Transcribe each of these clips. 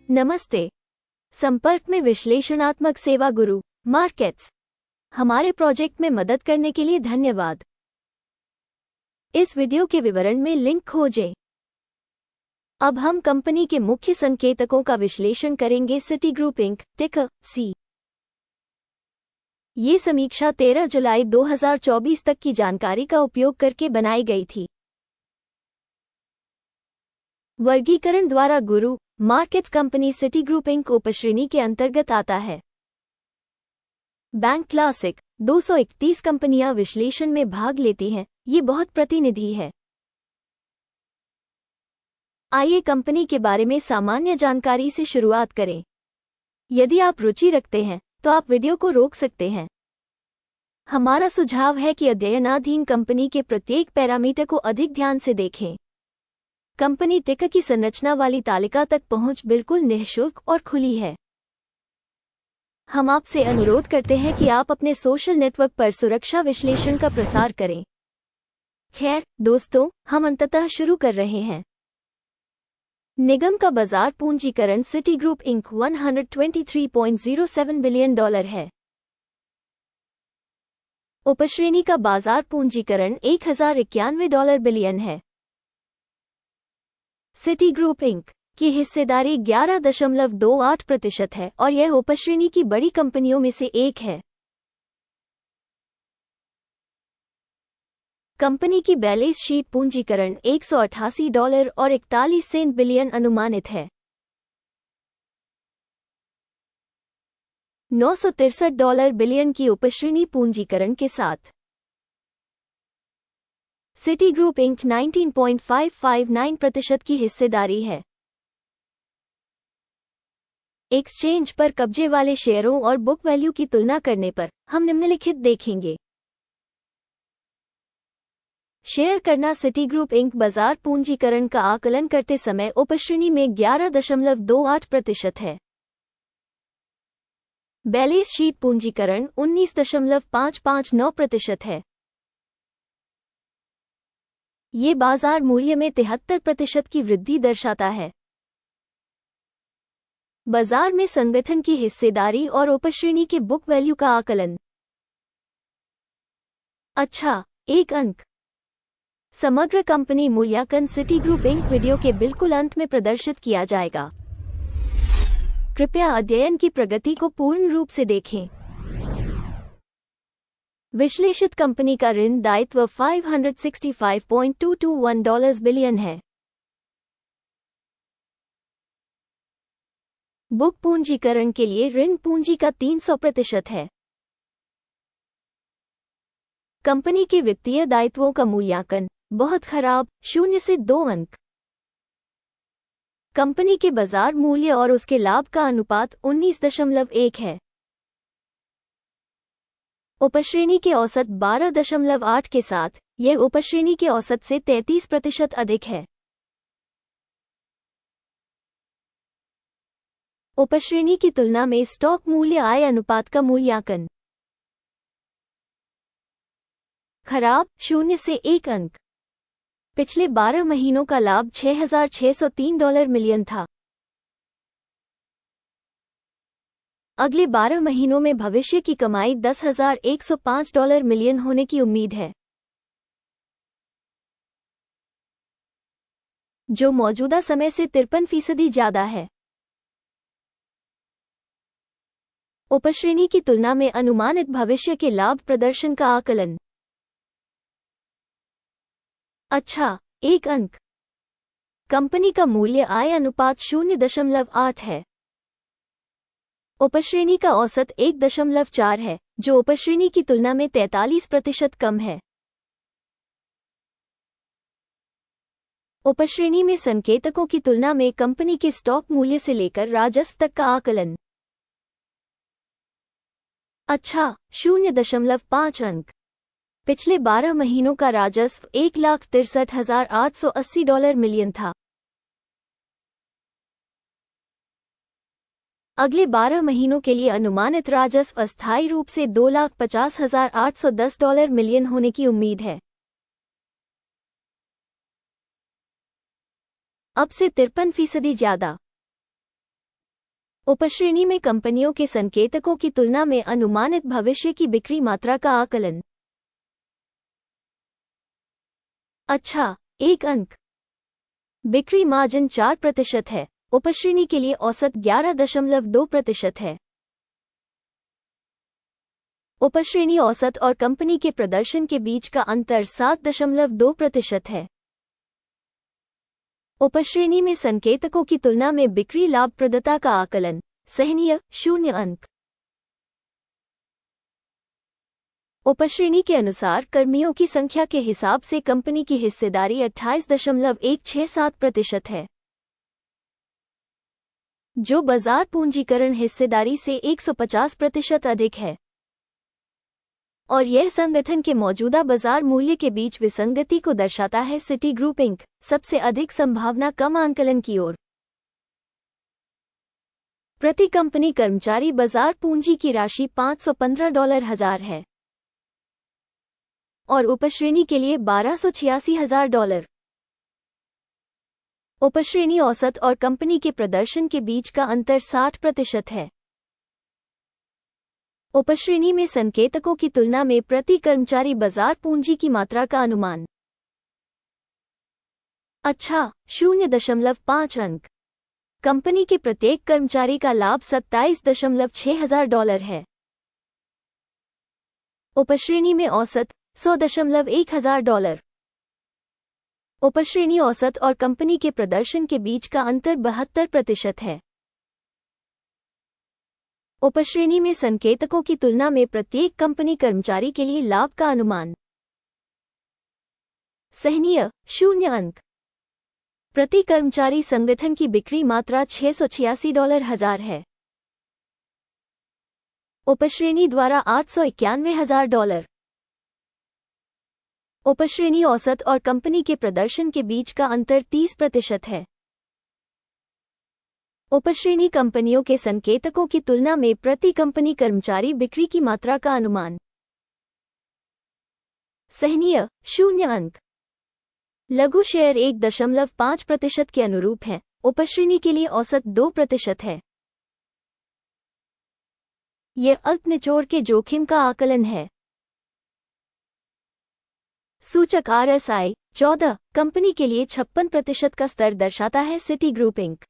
नमस्ते। संपर्क में विश्लेषणात्मक सेवा गुरु मार्केट्स। हमारे प्रोजेक्ट में मदद करने के लिए धन्यवाद। इस वीडियो के विवरण में लिंक खोजें। अब हम कंपनी के मुख्य संकेतकों का विश्लेषण करेंगे। सिटी ग्रुप इंक, टिकर सी। ये समीक्षा 13 जुलाई 2024 तक की जानकारी का उपयोग करके बनाई गई थी। वर्गीकरण द्वारा गुरु markets company Citigroup Inc उपश्रेणी के अंतर्गत आता है। बैंक क्लासिक 231 कंपनियां विश्लेषण में भाग लेती हैं। ये बहुत प्रतिनिधि है। आइए कंपनी के बारे में सामान्य जानकारी से शुरुआत करें। यदि आप रुचि रखते हैं तो आप वीडियो को रोक सकते हैं। हमारा सुझाव है कि अध्ययनाधीन कंपनी के प्रत्येक पैरामीटर को अधिक ध्यान से देखें। कंपनी टिकर की संरचना वाली तालिका तक पहुंच बिल्कुल निःशुल्क और खुली है। हम आपसे अनुरोध करते हैं कि आप अपने सोशल नेटवर्क पर सुरक्षा विश्लेषण का प्रसार करें। खैर दोस्तों, हम अंततः शुरू कर रहे हैं। निगम का बाजार पूंजीकरण सिटी ग्रुप इंक $123.07 बिलियन है। उपश्रेणी का बाजार पूंजीकरण $1091 बिलियन है। सिटी ग्रुप इंक की हिस्सेदारी 11.28% है और यह उपश्रेणी की बड़ी कंपनियों में से एक है। कंपनी की बैलेंस शीट पूंजीकरण $188 और 41 बिलियन अनुमानित है। $963 बिलियन की उपश्रेणी पूंजीकरण के साथ सिटी ग्रुप इंक 19.559% की हिस्सेदारी है। एक्सचेंज पर कब्जे वाले शेयरों और बुक वैल्यू की तुलना करने पर हम निम्नलिखित देखेंगे। शेयर करना सिटी ग्रुप इंक बाजार पूंजीकरण का आकलन करते समय उपश्रेणी में 11.28% है। बैलेंस शीट पूंजीकरण 19.559% है। ये बाजार मूल्य में 73% की वृद्धि दर्शाता है। बाजार में संगठन की हिस्सेदारी और उपश्रेणी के बुक वैल्यू का आकलन। अच्छा, एक अंक। समग्र कंपनी मूल्यांकन सिटी ग्रुप इंक वीडियो के बिल्कुल अंत में प्रदर्शित किया जाएगा। कृपया अध्ययन की प्रगति को पूर्ण रूप से देखें। विश्लेषित कंपनी का ऋण दायित्व $565.221 बिलियन है। बुक पूंजीकरण के लिए ऋण पूंजी का 300% है। कंपनी के वित्तीय दायित्वों का मूल्यांकन बहुत खराब, 0 से 2 अंक। कंपनी के बाजार मूल्य और उसके लाभ का अनुपात 19.1 है। उपश्रेणी के औसत 12.8 के साथ यह उपश्रेणी के औसत से 33% अधिक है। उपश्रेणी की तुलना में स्टॉक मूल्य आय अनुपात का मूल्यांकन खराब, 0 से 1 अंक। पिछले 12 महीनों का लाभ $6,603 मिलियन था। अगले 12 महीनों में भविष्य की कमाई $10,105 मिलियन होने की उम्मीद है, जो मौजूदा समय से 53% ज्यादा है। उपश्रेणी की तुलना में अनुमानित भविष्य के लाभ प्रदर्शन का आकलन। अच्छा, एक अंक। कंपनी का मूल्य आय अनुपात 0.8 है। उपश्रेणी का औसत 1.4 है, जो उपश्रेणी की तुलना में 43% कम है। उपश्रेणी में संकेतकों की तुलना में कंपनी के स्टॉक मूल्य से लेकर राजस्व तक का आकलन। अच्छा, 0.5 अंक। पिछले 12 महीनों का राजस्व $1,63,880 मिलियन था। अगले 12 महीनों के लिए अनुमानित राजस्व अस्थायी रूप से $2,50,810 मिलियन होने की उम्मीद है। अब से 53% ज्यादा। उपश्रेणी में कंपनियों के संकेतकों की तुलना में अनुमानित भविष्य की बिक्री मात्रा का आकलन। अच्छा, 1 अंक। बिक्री मार्जिन 4% है। उपश्रेणी के लिए औसत 11.2% है। उपश्रेणी औसत और कंपनी के प्रदर्शन के बीच का अंतर 7.2% है। उपश्रेणी में संकेतकों की तुलना में बिक्री लाभप्रदता का आकलन। सहनीय, 0 अंक। उपश्रेणी के अनुसार कर्मियों की संख्या के हिसाब से कंपनी की हिस्सेदारी 28.167% है, जो बाजार पूंजीकरण हिस्सेदारी से 150% अधिक है, और यह संगठन के मौजूदा बाजार मूल्य के बीच विसंगति को दर्शाता है। सिटी ग्रुप इंक सबसे अधिक संभावना कम आंकलन की ओर। प्रति कंपनी कर्मचारी बाजार पूंजी की राशि $515,000 है और उपश्रेणी के लिए $1286,000। उपश्रेणी औसत और कंपनी के प्रदर्शन के बीच का अंतर 60% है। उपश्रेणी में संकेतकों की तुलना में प्रति कर्मचारी बाजार पूंजी की मात्रा का अनुमान। अच्छा, 0.5 अंक। कंपनी के प्रत्येक कर्मचारी का लाभ $27,600 है। उपश्रेणी में औसत $100,100। उपश्रेणी औसत और कंपनी के प्रदर्शन के बीच का अंतर 72% है। उपश्रेणी में संकेतकों की तुलना में प्रत्येक कंपनी कर्मचारी के लिए लाभ का अनुमान। सहनीय, 0 अंक। प्रति कर्मचारी संगठन की बिक्री मात्रा $686,000 है। उपश्रेणी द्वारा $891,000। उपश्रेणी औसत और कंपनी के प्रदर्शन के बीच का अंतर 30% है। उपश्रेणी कंपनियों के संकेतकों की तुलना में प्रति कंपनी कर्मचारी बिक्री की मात्रा का अनुमान। सहनीय, 0 अंक। लघु शेयर 1.5% के अनुरूप है। उपश्रेणी के लिए औसत 2% है। यह अल्प निचोड़ के जोखिम का आकलन है। सूचक RSI 14 कंपनी के लिए 56% का स्तर दर्शाता है। Citigroup Inc.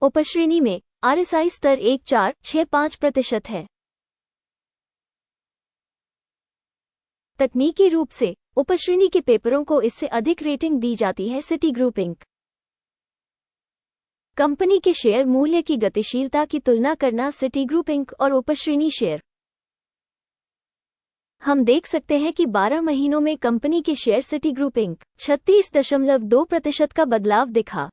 उपश्रेणी में RSI स्तर 1.465% है। तकनीकी रूप से उपश्रेणी के पेपरों को इससे अधिक रेटिंग दी जाती है। Citigroup Inc. कंपनी के शेयर मूल्य की गतिशीलता की तुलना करना। सिटी ग्रुप इंक और उपश्रेणी शेयर। हम देख सकते हैं कि 12 महीनों में कंपनी के शेयर सिटी ग्रुप इंक 36.2% का बदलाव दिखा।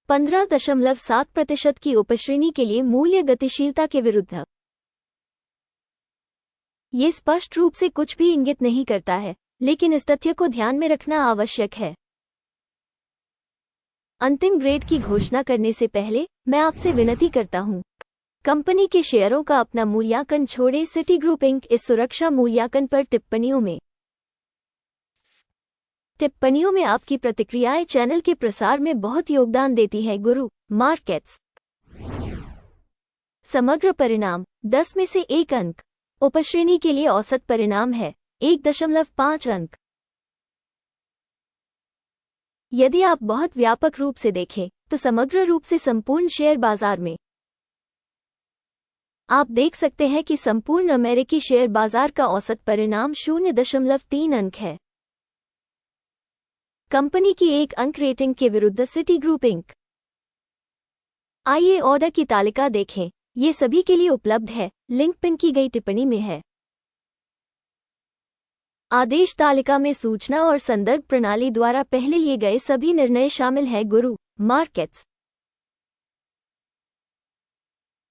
15.7% की उपश्रेणी के लिए मूल्य गतिशीलता के विरुद्ध। ये स्पष्ट रूप से कुछ भी इंगित नहीं करता है, लेकिन इस तथ्य को ध्यान में रखना आवश्यक है। अंतिम ग्रेड की घोषणा करने से पहले मैं आपसे विनती करता हूं, कंपनी के शेयरों का अपना मूल्यांकन छोड़ें। सिटी ग्रुप इंक इस सुरक्षा मूल्यांकन पर टिप्पणियों में आपकी प्रतिक्रियाएं चैनल के प्रसार में बहुत योगदान देती है। गुरु मार्केट्स समग्र परिणाम 10 में से 1 अंक। उपश्रेणी के लिए औसत परिणाम है 1.5 अंक। यदि आप बहुत व्यापक रूप से देखें तो समग्र रूप से संपूर्ण शेयर बाजार में आप देख सकते हैं कि संपूर्ण अमेरिकी शेयर बाजार का औसत परिणाम 0.3 अंक है। कंपनी की 1 अंक रेटिंग के विरुद्ध सिटी ग्रुप इंक। आइए ऑर्डर की तालिका देखें। ये सभी के लिए उपलब्ध है। लिंक पिन की गई टिप्पणी में है। आदेश तालिका में सूचना और संदर्भ प्रणाली द्वारा पहले लिए गए सभी निर्णय शामिल हैं। गुरु मार्केट्स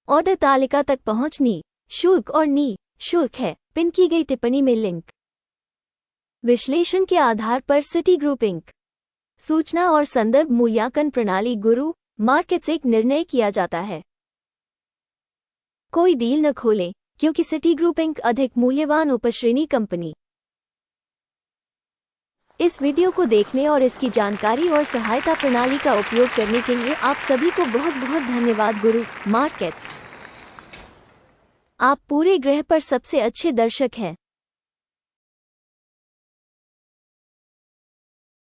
ऑर्डर तालिका तक पहुंच नि शुल्क और नि शुल्क है। पिन की गई टिप्पणी में लिंक। विश्लेषण के आधार पर सिटी ग्रुप इंक। सूचना और संदर्भ मूल्यांकन प्रणाली। गुरु मार्केट्स एक निर्णय किया जाता है। कोई डील न खोलें क्योंकि सिटी ग्रुप इंक अधिक मूल्यवान उपश्रेणी कंपनी इस वीडियो को देखने और इसकी जानकारी और सहायता प्रणाली का उपयोग करने के लिए आप सभी को बहुत बहुत धन्यवाद। गुरु मार्केट्स, आप पूरे ग्रह पर सबसे अच्छे दर्शक हैं।